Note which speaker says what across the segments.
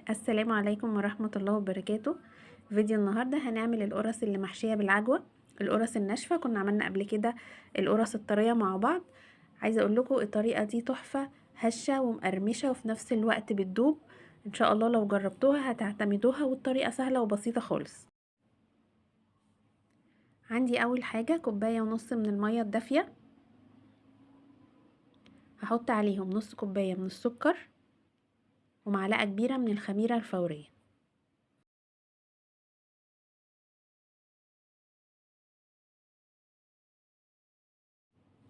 Speaker 1: السلام عليكم ورحمة الله وبركاته. فيديو النهاردة هنعمل القرص اللي محشية بالعجوة. القرص الناشفة كنا عملنا قبل كده القرص الطرية مع بعض. عايزة اقول لكم الطريقة دي تحفة، هشة ومقرمشة وفي نفس الوقت بتدوب. ان شاء الله لو جربتوها هتعتمدوها، والطريقة سهلة وبسيطة خالص. عندي اول حاجة كوباية ونص من المية الدافية، هحط عليهم نص كوباية من السكر ومعلقة كبيرة من الخميرة الفورية.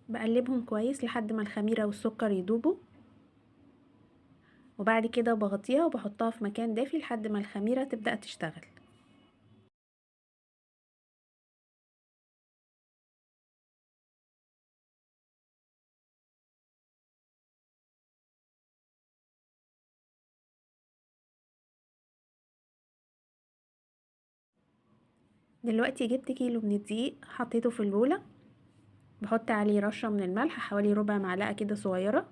Speaker 1: بقلبهم كويس لحد ما الخميرة والسكر يدوبوا، وبعد كده بغطيها وبحطها في مكان دافي لحد ما الخميرة تبدأ تشتغل. دلوقتي جبت كيلو من الدقيق حطيته في البولة، بحط عليه رشة من الملح حوالي ربع معلقة كده صغيرة،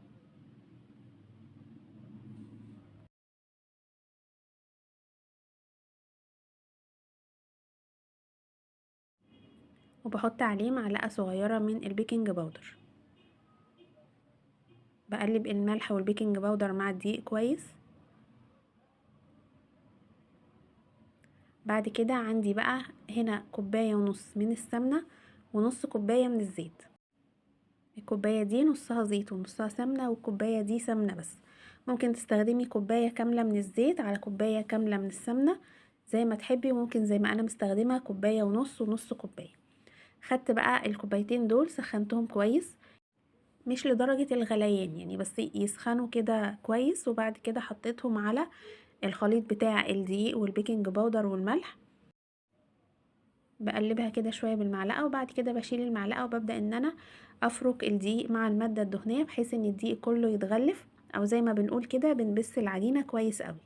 Speaker 1: وبحط عليه معلقة صغيرة من البيكنج باودر. بقلب الملح والبيكنج باودر مع الدقيق كويس. بعد كده عندي بقى هنا كوباية ونص من السمنة ونص كوباية من الزيت. الكوباية دي نصها زيت ونصها سمنة، والكوباية دي سمنة بس. ممكن تستخدمي كوباية كاملة من الزيت على كوباية كاملة من السمنة زي ما تحبي، وممكن زي ما انا مستخدمة كوباية ونص ونص كوباية. خدت بقى الكوبايتين دول سخنتهم كويس، مش لدرجة الغليان يعني، بس يسخنوا كده كويس. وبعد كده حطيتهم على الخليط بتاع الدقيق والبيكنج باودر والملح. بقلبها كده شوية بالمعلقة، وبعد كده بشيل المعلقة وببدأ ان انا افرك الدقيق مع المادة الدهنية بحيث ان الدقيق كله يتغلف، او زي ما بنقول كده بنبس العجينة كويس قوي.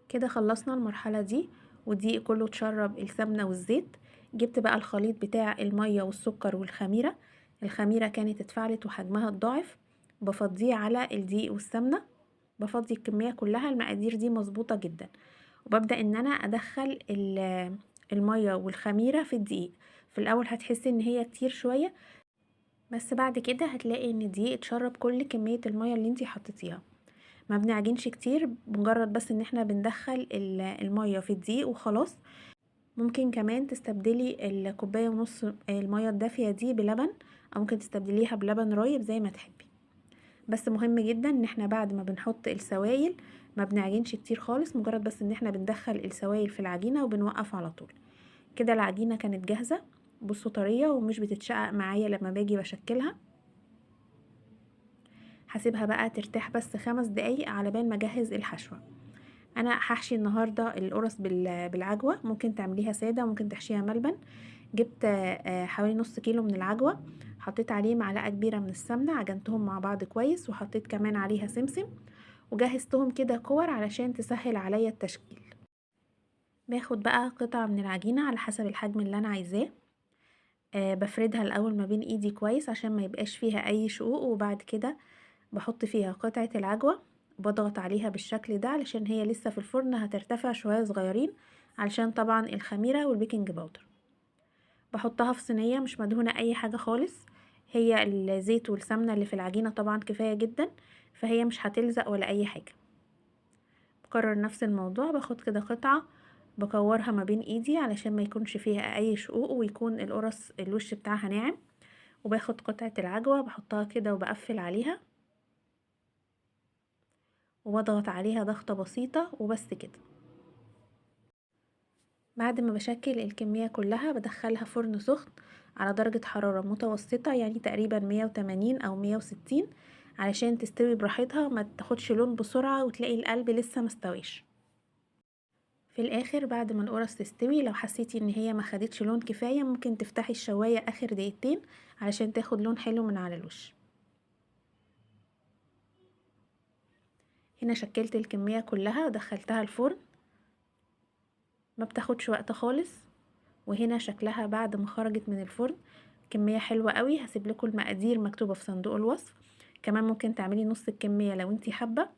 Speaker 1: كده خلصنا المرحلة دي، والدقيق كله اتشرب السمنة والزيت. جبت بقى الخليط بتاع المية والسكر والخميرة. الخميرة كانت اتفعلت وحجمها اتضاعف، بفضيه على الدقيق والسمنة. بفضي الكمية كلها، المقادير دي مظبوطة جدا. وببدأ ان انا ادخل المية والخميرة في الدقيق. في الاول هتحسي ان هي كتير شوية، بس بعد كده هتلاقي ان الدقيق اتشرب كل كمية المية اللي انتي حطيتيها. ما بنعجنش كتير، مجرد بس ان احنا بندخل المية في الدقيق وخلاص. ممكن كمان تستبدلي الكوباية ونص المية الدافية دي بلبن، او ممكن تستبدليها بلبن رايب زي ما تحبي. بس مهم جدا ان احنا بعد ما بنحط السوائل ما بنعجنش كتير خالص، مجرد بس ان احنا بندخل السوائل في العجينة وبنوقف على طول. كده العجينة كانت جاهزة، بصوا طرية ومش بتتشقق معايا لما باجي بشكلها. هسيبها بقى ترتاح بس 5 دقايق على بال ما اجهز الحشوة. انا هحشي النهاردة القرص بالعجوة، ممكن تعمليها سادة ممكن تحشيها ملبن. جبت حوالي نص كيلو من العجوة، حطيت عليه معلقة كبيرة من السمنة، عجنتهم مع بعض كويس وحطيت كمان عليها سمسم، وجهزتهم كده كور علشان تسهل عليا التشكيل. باخد بقى قطعة من العجينة على حسب الحجم اللي انا عايزاه. بفردها الاول ما بين ايدي كويس عشان ما يبقاش فيها اي شقوق، وبعد كده بحط فيها قطعة العجوة، بضغط عليها بالشكل ده علشان هي لسه في الفرن هترتفع شوية صغيرين، علشان طبعا الخميرة والبيكنج باودر. بحطها في صينية مش مدهونة اي حاجة خالص، هي الزيت والسمنة اللي في العجينة طبعا كفاية جدا، فهي مش هتلزق ولا اي حاجة. بكرر نفس الموضوع، باخد كده قطعة بكورها ما بين ايدي علشان ما يكونش فيها اي شقوق، ويكون القرص الوش بتاعها ناعم. وباخد قطعة العجوة بحطها كده وبقفل عليها، وبضغط عليها ضغطة بسيطة وبس كده. بعد ما بشكل الكمية كلها بدخلها فرن سخن على درجة حرارة متوسطة، يعني تقريبا 180 أو 160، علشان تستوي براحتها ما تاخدش لون بسرعة وتلاقي القلب لسه مستويش. في الاخر بعد ما القرص تستوي لو حسيتي ان هي ما خدتش لون كفاية، ممكن تفتحي الشواية اخر دقيقتين علشان تاخد لون حلو من على الوش. هنا شكلت الكمية كلها ودخلتها الفرن، ما بتاخدش وقت خالص. وهنا شكلها بعد ما خرجت من الفرن، كمية حلوة قوي. هسيب لكم المقادير مكتوبة في صندوق الوصف، كمان ممكن تعملي نص الكمية لو انتي حابة.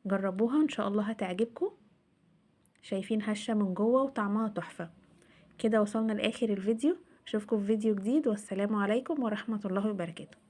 Speaker 1: جربوها ان شاء الله هتعجبكم. شايفين هشة من جوه وطعمها تحفة. كده وصلنا لاخر الفيديو، اشوفكم في فيديو جديد، والسلام عليكم ورحمة الله وبركاته.